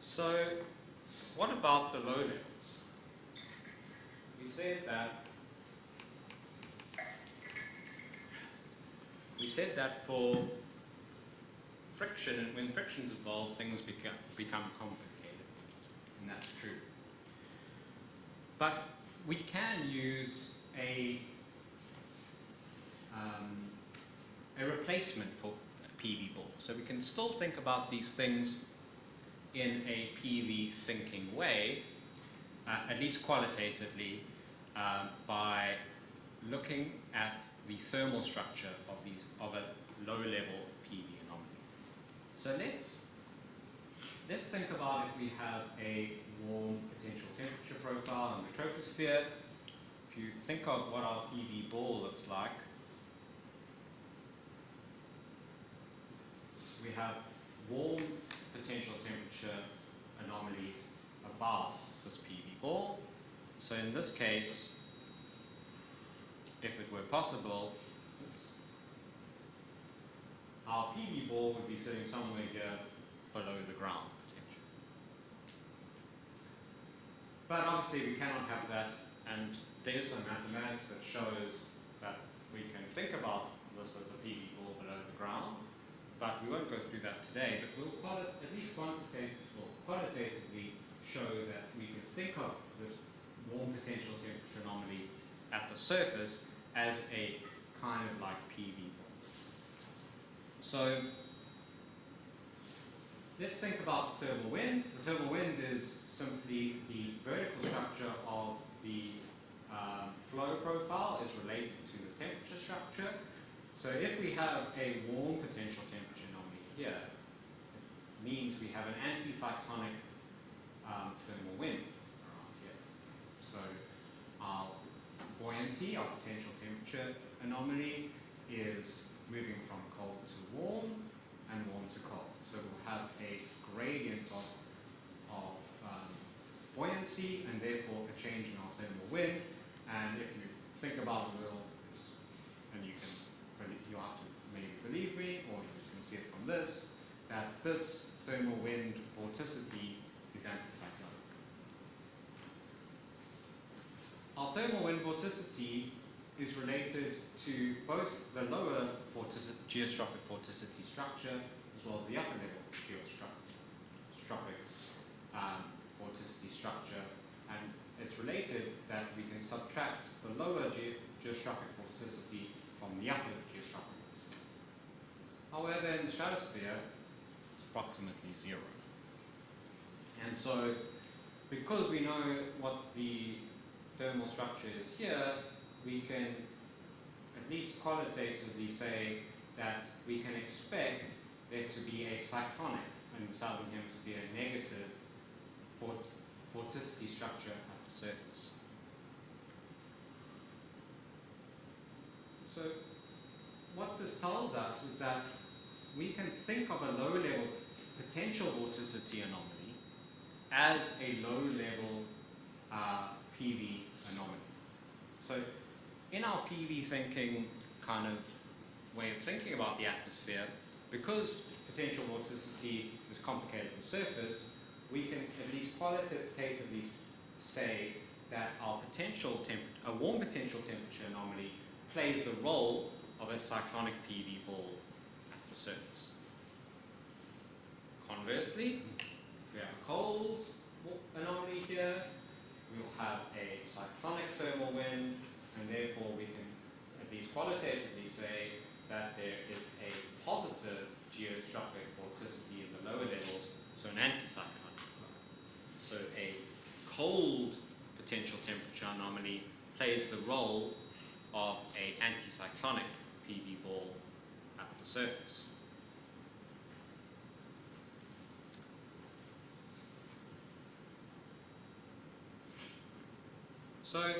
So what about the low levels? We said that for friction, and when friction's involved, things become complicated, and that's true. But we can use a replacement for a PV ball. So we can still think about these things in a PV thinking way, at least qualitatively, by looking at the thermal structure of a low-level PV anomaly. So let's think about if we have a warm potential temperature profile in the troposphere. If you think of what our PV ball looks like, we have warm potential temperature anomalies above this PV ball. So in this case, if it were possible, our PV ball would be sitting somewhere here below the ground potential. But obviously we cannot have that, and there's some mathematics that shows that we can think about this as a PV ball below the ground, but we won't go through that today. But we'll at least quantitatively show that we can think of this warm potential temperature anomaly at the surface as a kind of like PV ball. So let's think about the thermal wind. The thermal wind is simply the vertical structure of the flow profile is related to the temperature structure. So if we have a warm potential temperature anomaly here, it means we have an anticyclonic thermal wind around here. So our buoyancy, our potential temperature anomaly, is moving from cold to warm and warm to cold. So we'll have a gradient of buoyancy and therefore a change in our thermal wind. And if you think about it a little, and you have to maybe believe me, or you can see it from this, that this thermal wind vorticity is anticyclonic. Our thermal wind vorticity is related to both the lower geostrophic vorticity structure as well as the upper level geostrophic vorticity structure, and it's related that we can subtract the lower geostrophic vorticity from the upper geostrophic vorticity. However, in the stratosphere, it's approximately 0. And so, because we know what the thermal structure is here, we can at least qualitatively say that we can expect there to be a cyclonic, in the southern hemisphere, negative vorticity structure at the surface. So what this tells us is that we can think of a low-level potential vorticity anomaly as a low-level PV anomaly. So in our PV thinking kind of way of thinking about the atmosphere, because potential vorticity is complicated at the surface, we can at least qualitatively say that our a warm potential temperature anomaly plays the role of a cyclonic PV ball at the surface. Conversely, we have a cold anomaly here, qualitatively say that there is a positive geostrophic vorticity in the lower levels, so an anticyclonic flow. So a cold potential temperature anomaly plays the role of an anticyclonic PV ball at the surface. So,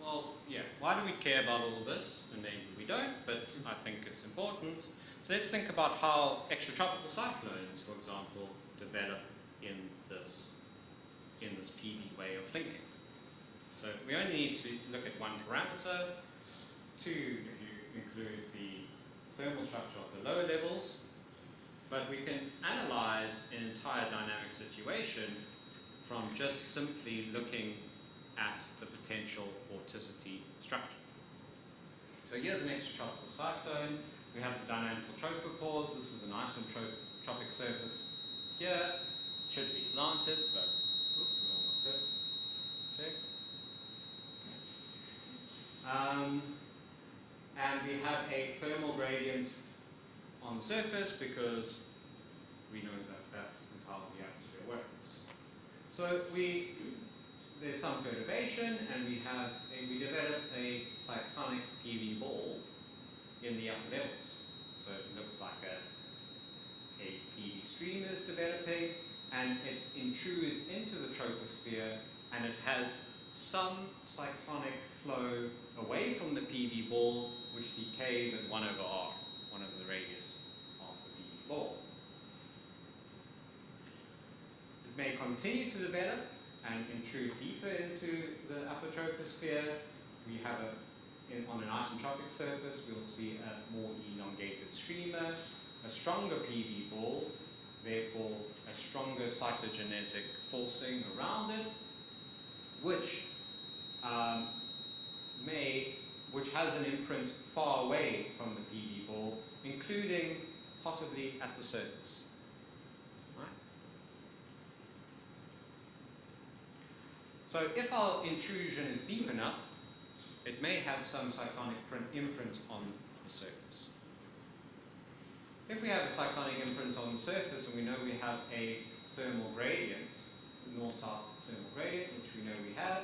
well, yeah, why do we care about all this? And maybe we don't, but I think it's important. So let's think about how extratropical cyclones, for example, develop in this PV way of thinking. So we only need to look at one parameter, two if you include the thermal structure of the lower levels, but we can analyze an entire dynamic situation from just simply looking at the potential vorticity structure. So here's an extratropical cyclone. We have the dynamical tropopause. This is an isentropic surface here. Should be slanted, but okay. And we have a thermal gradient on the surface because we know that that is how the atmosphere works. So there's some perturbation, and we develop a cyclonic PV ball in the upper levels. So it looks like a PV stream is developing, and it intrudes into the troposphere, and it has some cyclonic flow away from the PV ball, which decays at 1 over r, 1 over the radius of the PV ball. It may continue to develop and intrude deeper into the upper troposphere. We have on an isentropic surface, we'll see a more elongated streamer, a stronger PV ball, therefore a stronger cyclogenetic forcing around it, which has an imprint far away from the PV ball, including possibly at the surface. Right? So if our intrusion is deep enough, it may have some cyclonic imprint on the surface. If we have a cyclonic imprint on the surface, and we know we have a thermal gradient, north-south thermal gradient, which we know we have,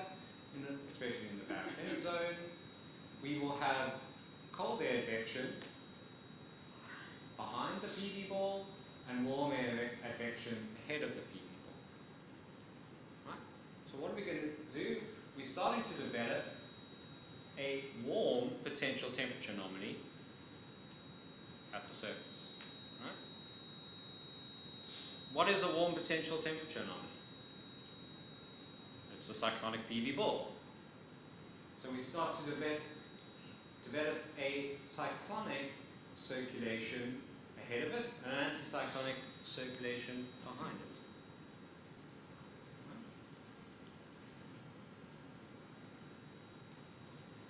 especially in the barophenic zone, we will have cold air advection behind the PV ball and warm air advection ahead of the PV ball. Right? So what are we going to do? We're starting to develop a warm potential temperature anomaly at the surface. Right? What is a warm potential temperature anomaly? It's a cyclonic PV ball. So we start to develop a cyclonic circulation ahead of it and an anticyclonic circulation behind it.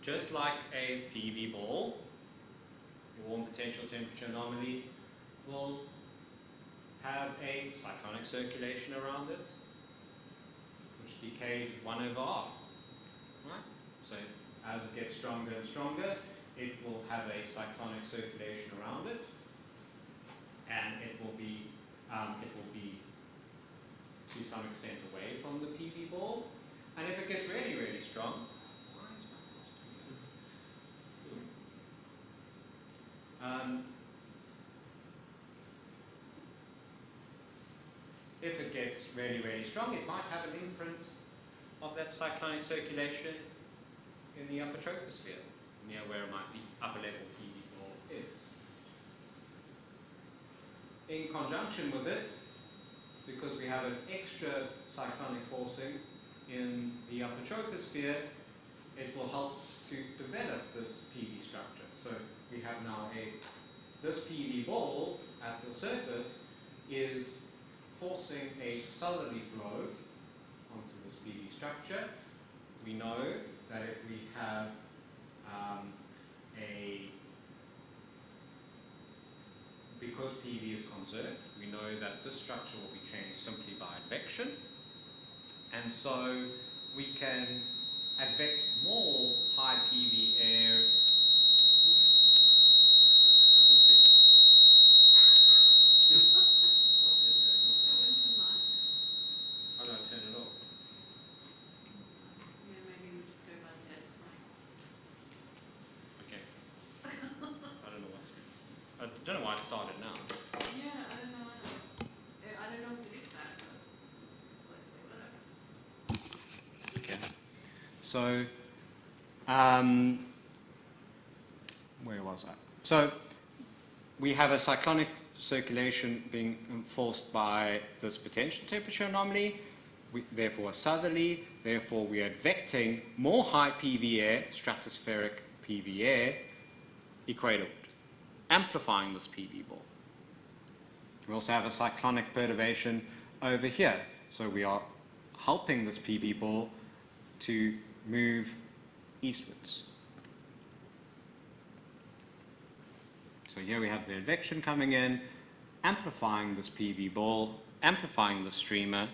Just like a PV ball, a warm potential temperature anomaly will have a cyclonic circulation around it, which decays at 1 over r. Right? So as it gets stronger and stronger, it will have a cyclonic circulation around it, and it will be to some extent away from the PV ball. And if it gets really, really strong, if it gets really, really strong, it might have an imprint of that cyclonic circulation in the upper troposphere, near where the upper level PV ball is. In conjunction with it, because we have an extra cyclonic forcing in the upper troposphere, it will help to develop this PV structure. So we have now this PV ball at the surface is forcing a southerly flow onto this PV structure. We know that if we have because PV is conserved, we know that this structure will be changed simply by advection. And so we can advect more I don't know why it started now. Yeah, I don't know. I don't know if it is that, but let's see what happens. Okay. So, where was I? So, we have a cyclonic circulation being enforced by this potential temperature anomaly, therefore a southerly, therefore we are advecting more high PV air, stratospheric PV air, equatorward, amplifying this PV ball. We also have a cyclonic perturbation over here, so we are helping this PV ball to move eastwards. So here we have the advection coming in, amplifying this PV ball, amplifying the streamer,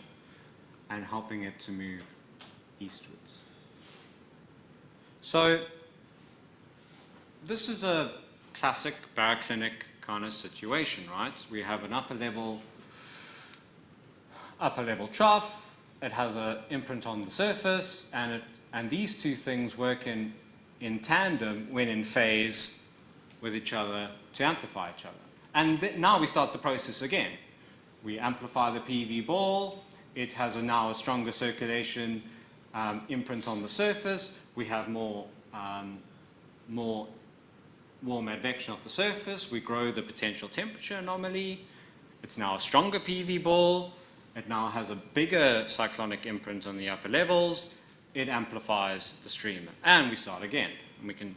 and helping it to move eastwards. So this is a classic baroclinic kind of situation, right? We have an upper level trough, it has an imprint on the surface, and these two things work in tandem when in phase with each other to amplify each other. And now we start the process again. We amplify the PV ball, it has now a stronger circulation imprint on the surface, we have more warm advection of the surface, we grow the potential temperature anomaly, it's now a stronger PV ball, it now has a bigger cyclonic imprint on the upper levels, it amplifies the streamer. And we start again. And we can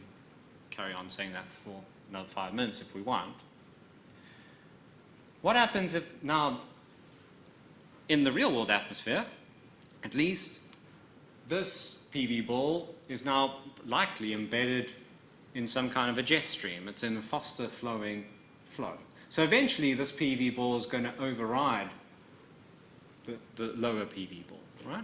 carry on saying that for another 5 minutes if we want. What happens if now, in the real world atmosphere, at least, this PV ball is now likely embedded in some kind of a jet stream. It's in a faster flowing flow. So eventually this PV ball is going to override the lower PV ball, right?